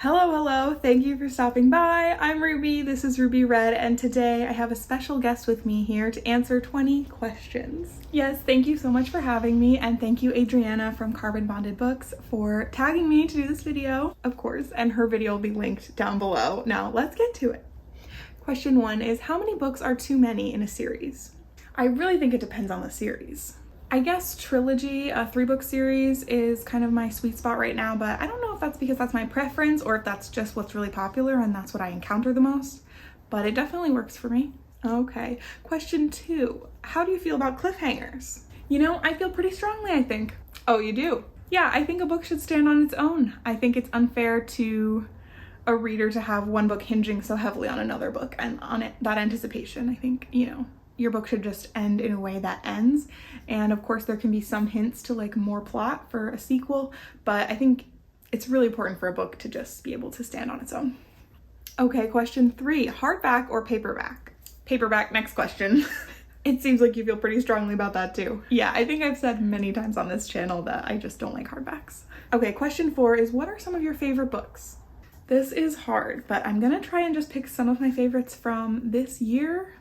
Hello, thank you for stopping by. I'm Ruby, this is Ruby Red, and today I have a special guest with me here to answer 20 questions. Yes, thank you so much for having me, and thank you Adriana from Carbon Bonded Books for tagging me to do this video, of course, and her video will be linked down below. Now, let's get to it. Question 1 is, how many books are too many in a series? I really think it depends on the series. I guess trilogy, a 3-book series, is kind of my sweet spot right now, but I don't know if that's because that's my preference or if that's just what's really popular and that's what I encounter the most, but it definitely works for me. Okay, question 2. How do you feel about cliffhangers? You know, I feel pretty strongly, I think. Oh, you do? Yeah, I think a book should stand on its own. I think it's unfair to a reader to have one book hinging so heavily on another book and on it, that anticipation. I think, your book should just end in a way that ends. And of course there can be some hints to like more plot for a sequel, but I think it's really important for a book to just be able to stand on its own. Okay, question 3, hardback or paperback? Paperback, next question. It seems like you feel pretty strongly about that too. Yeah, I think I've said many times on this channel that I just don't like hardbacks. Okay, question 4 is, what are some of your favorite books? This is hard, but I'm gonna try and just pick some of my favorites from this year.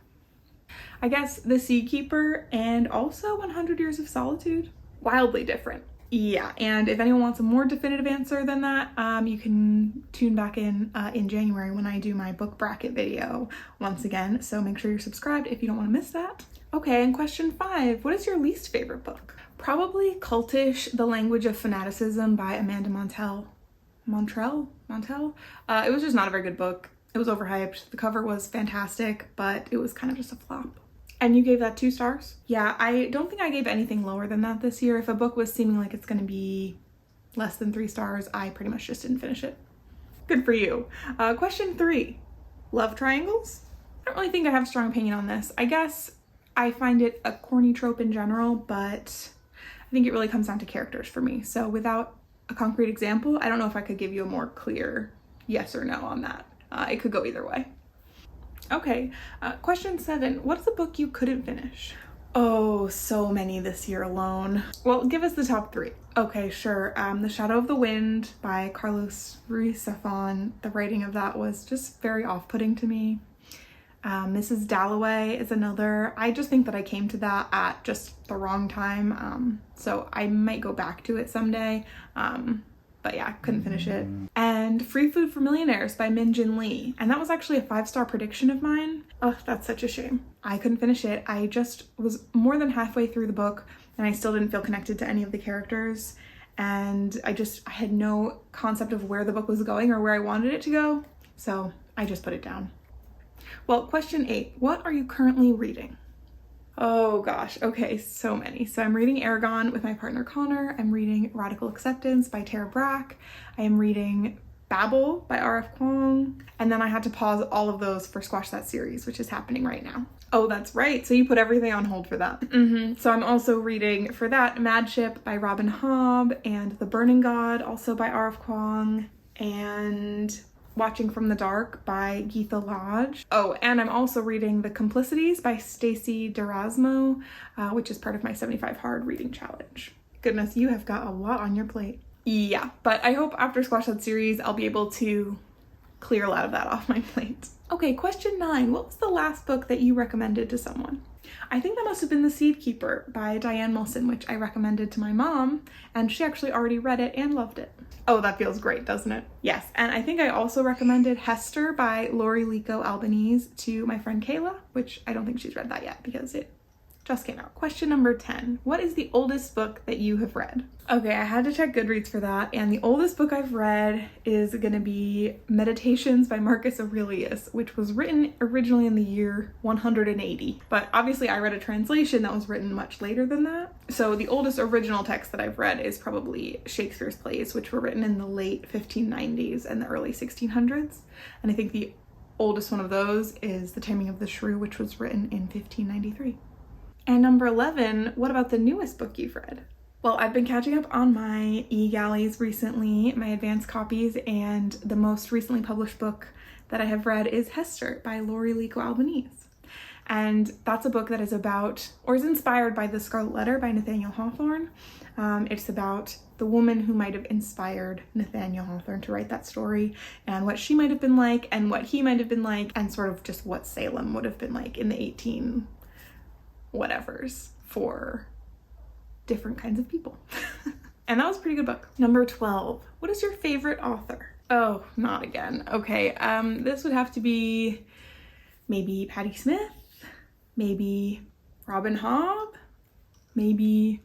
I guess The Seedkeeper and also 100 Years of Solitude. Wildly different. Yeah, and if anyone wants a more definitive answer than that, you can tune back in January when I do my book bracket video once again, so make sure you're subscribed if you don't want to miss that. Okay, and question 5, what is your least favorite book? Probably Cultish, The Language of Fanaticism by Amanda Montell. It was just not a very good book. It was overhyped. The cover was fantastic, but it was kind of just a flop. And you gave that 2 stars? Yeah, I don't think I gave anything lower than that this year. If a book was seeming like it's gonna be less than 3 stars, I pretty much just didn't finish it. Good for you. Question 3, love triangles? I don't really think I have a strong opinion on this. I guess I find it a corny trope in general, but I think it really comes down to characters for me. So without a concrete example, I don't know if I could give you a more clear yes or no on that. It could go either way. Okay, question 7. What's a book you couldn't finish? Oh, so many this year alone. Well, give us the top 3. Okay, sure. The Shadow of the Wind by Carlos Ruiz Zafón. The writing of that was just very off-putting to me. Mrs. Dalloway is another. I just think that I came to that at just the wrong time, so I might go back to it someday. But yeah, couldn't finish it. And Free Food for Millionaires by Min Jin Lee. And that was actually a 5-star prediction of mine. Oh, that's such a shame. I couldn't finish it. I just was more than halfway through the book and I still didn't feel connected to any of the characters. And I had no concept of where the book was going or where I wanted it to go. So I just put it down. Well, question 8, what are you currently reading? Oh gosh, okay, so many. So I'm reading Aragon with my partner Connor. I'm reading Radical Acceptance by Tara Brach. I am reading Babel by R.F. Kuang. And then I had to pause all of those for Squash That Series, which is happening right now. Oh, that's right. So you put everything on hold for that. So I'm also reading for that Mad Ship by Robin Hobb and The Burning God, also by R.F. Kuang, and Watching from the Dark by Geetha Lodge. Oh, and I'm also reading The Complicities by Stacey D'Erasmo, which is part of my 75 Hard reading challenge. Goodness, you have got a lot on your plate. Yeah, but I hope after Squash That Series, I'll be able to clear a lot of that off my plate. Okay, question 9. What was the last book that you recommended to someone? I think that must have been The Seedkeeper by Diane Wilson, which I recommended to my mom, and she actually already read it and loved it. Oh, that feels great, doesn't it? Yes, and I think I also recommended Hester by Lori Lico Albanese to my friend Kayla, which I don't think she's read that yet because it just came out. Question number 10. What is the oldest book that you have read? Okay, I had to check Goodreads for that, and the oldest book I've read is gonna be Meditations by Marcus Aurelius, which was written originally in the year 180. But obviously I read a translation that was written much later than that. So the oldest original text that I've read is probably Shakespeare's plays, which were written in the late 1590s and the early 1600s. And I think the oldest one of those is The Taming of the Shrew, which was written in 1593. And number 11, what about the newest book you've read? Well, I've been catching up on my e-galleys recently, my advanced copies, and the most recently published book that I have read is Hester by Lori Lico Albanese. And that's a book that is about, or is inspired by The Scarlet Letter by Nathaniel Hawthorne. It's about the woman who might have inspired Nathaniel Hawthorne to write that story, and what she might have been like, and what he might have been like, and sort of just what Salem would have been like in the 18 whatevers for different kinds of people. And that was a pretty good book. Number 12. What is your favorite author? Oh, not again. Okay, this would have to be maybe Patti Smith, maybe Robin Hobb, maybe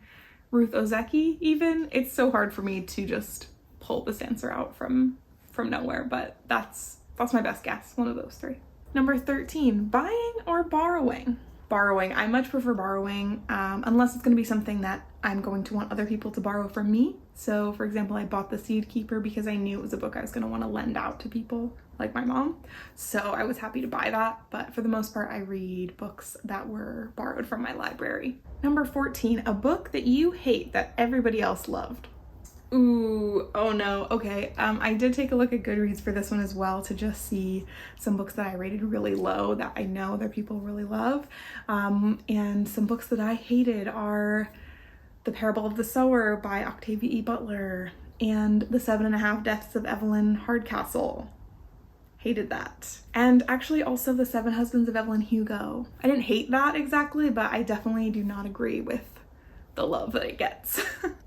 Ruth Ozeki even. It's so hard for me to just pull this answer out from nowhere, but that's my best guess, one of those three. Number 13, buying or borrowing? Borrowing. I much prefer borrowing, unless it's going to be something that I'm going to want other people to borrow from me. So for example, I bought The Seed Keeper because I knew it was a book I was going to want to lend out to people like my mom. So I was happy to buy that, but for the most part, I read books that were borrowed from my library. Number 14, a book that you hate that everybody else loved. Ooh, oh no, okay. I did take a look at Goodreads for this one as well to just see some books that I rated really low that I know other people really love. And some books that I hated are The Parable of the Sower by Octavia E. Butler and The 7.5 Deaths of Evelyn Hardcastle. Hated that. And actually also The 7 Husbands of Evelyn Hugo. I didn't hate that exactly, but I definitely do not agree with the love that it gets.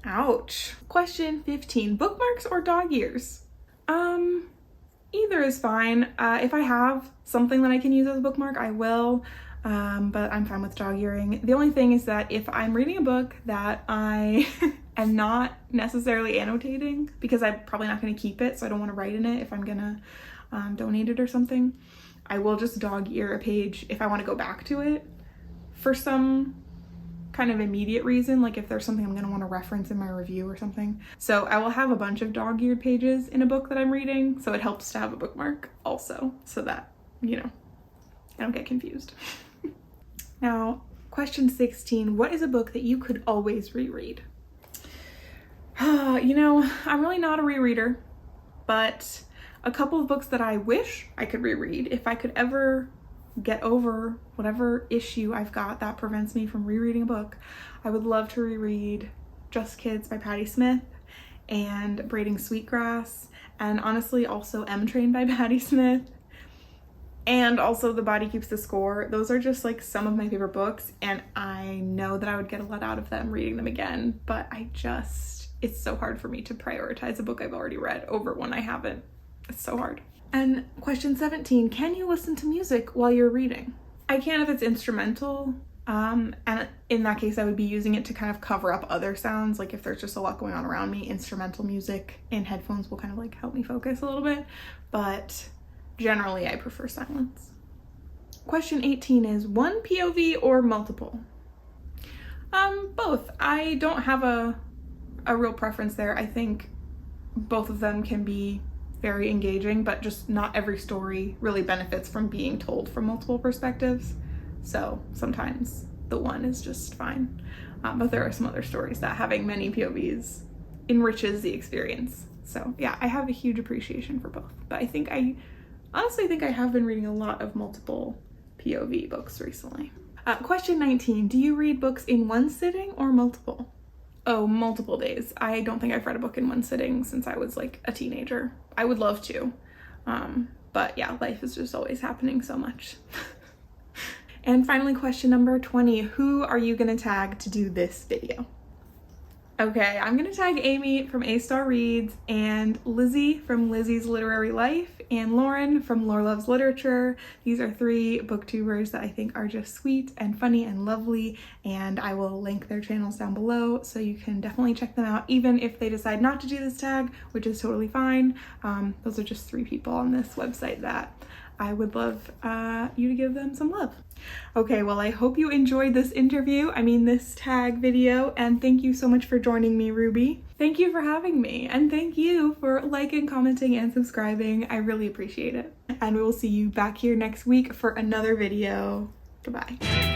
Ouch. Question 15, bookmarks or dog ears? Either is fine. If I have something that I can use as a bookmark, I will, but I'm fine with dog earing. The only thing is that if I'm reading a book that I am not necessarily annotating, because I'm probably not going to keep it, so I don't want to write in it if I'm gonna donate it or something, I will just dog ear a page if I want to go back to it for some kind of immediate reason, like if there's something I'm going to want to reference in my review or something. So I will have a bunch of dog-eared pages in a book that I'm reading, so it helps to have a bookmark also, so that, you know, I don't get confused. Now, question 16, what is a book that you could always reread? You know, I'm really not a rereader, but a couple of books that I wish I could reread, if I could ever get over whatever issue I've got that prevents me from rereading a book, I would love to reread Just Kids by Patti Smith and Braiding Sweetgrass, and honestly also M Train by Patti Smith, and also The Body Keeps the Score. Those are just like some of my favorite books, and I know that I would get a lot out of them reading them again, but it's so hard for me to prioritize a book I've already read over one I haven't. It's so hard. And question 17, can you listen to music while you're reading? I can if it's instrumental, and in that case I would be using it to kind of cover up other sounds. Like if there's just a lot going on around me, instrumental music in headphones will kind of like help me focus a little bit, but generally I prefer silence. Question 18 is one POV or multiple? Both. I don't have a real preference there. I think both of them can be very engaging, but just not every story really benefits from being told from multiple perspectives. So sometimes the one is just fine. But there are some other stories that having many POVs enriches the experience. So yeah, I have a huge appreciation for both. But I honestly think I have been reading a lot of multiple POV books recently. Question 19, do you read books in one sitting or multiple? Oh, multiple days. I don't think I've read a book in one sitting since I was like a teenager. I would love to, but yeah, life is just always happening so much. And finally, question number 20, who are you gonna tag to do this video? Okay, I'm gonna tag Amy from A Star Reads, and Lizzie from Lizzie's Literary Life, and Lauren from Lore Loves Literature. These are 3 booktubers that I think are just sweet and funny and lovely, and I will link their channels down below so you can definitely check them out, even if they decide not to do this tag, which is totally fine. Those are just 3 people on this website that I would love you to give them some love. Okay, well, I hope you enjoyed this this tag video, and thank you so much for joining me, Ruby. Thank you for having me, and thank you for liking, commenting, and subscribing. I really appreciate it. And we will see you back here next week for another video. Goodbye.